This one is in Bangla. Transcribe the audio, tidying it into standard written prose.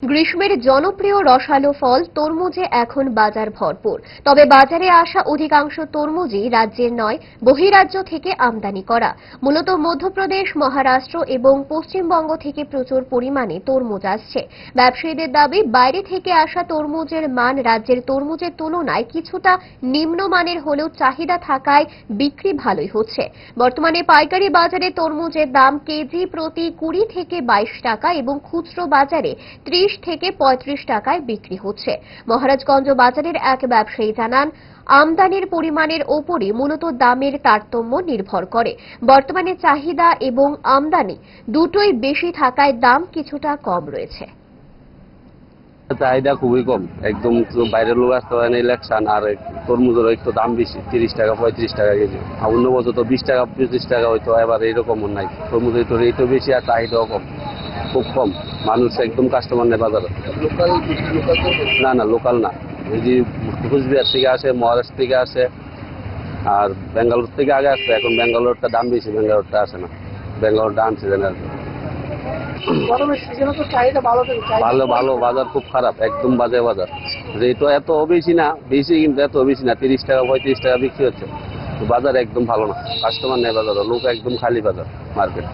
গ্রীষ্মের জনপ্রিয় রসালো ফল তরমুজে এখন বাজার ভরপুর। তবে বাজারে আসা অধিকাংশ তরমুজই রাজ্যের নয়, বহিরাজ্য থেকে আমদানি করা। মূলত মধ্যপ্রদেশ, মহারাষ্ট্র এবং পশ্চিমবঙ্গ থেকে প্রচুর পরিমাণে তরমুজ আসছে। ব্যবসায়ীদের দাবি, বাইরে থেকে আসা তরমুজের মান রাজ্যের তরমুজের তুলনায় কিছুটা নিম্নমানের হলেও চাহিদা থাকায় বিক্রি ভালোই হচ্ছে। বর্তমানে পাইকারি বাজারে তরমুজের দাম কেজি প্রতি 20 থেকে 22 টাকা এবং খুচরো বাজারে 30 থেকে 35 টাকায় বিক্রি হচ্ছে। মহারাজগঞ্জ বাজারের এক ব্যবসায়ী জানান, আমদানির পরিমাণের ওপরই মূলত দামের তারতম্য নির্ভর করে। বর্তমানে চাহিদা এবং আমদানি দুটোই বেশি থাকায় দাম কিছুটা কম রয়েছে। চাহিদা খুবই কম, একদম বাইরের লোক আসতে পারে না ইলেকশন, আর তরমুজের একটু দাম বেশি, 30 টাকা 35 টাকা কেজি। আর অন্য বছর তো 20 টাকা 25 টাকা হয়তো, এবার এইরকম নাই। তরমুজের তো রেটও বেশি আর চাহিদাও কম, খুব কম। মানুষ একদম কাস্টমার নেই বাজারে। না, লোকাল না। এই যে কুচবিহার থেকে আসে, মহারাষ্ট্র থেকে আসে, আর বেঙ্গালোর থেকে আগে আসছে। এখন বেঙ্গালোরটা দাম বেশি, বেঙ্গালোরটা আসে না। বেঙ্গালোরটা আনছে আর ভালো বাজার খুব খারাপ, একদম বাজে বাজার। রেটও এত বেশি না, বেশি কিন্তু এত বেশি না, 30 টাকা 35 টাকা বিক্রি হচ্ছে। বাজার একদম ভালো না, কাস্টমার নেই বাজার, লোক একদম খালি বাজার মার্কেট।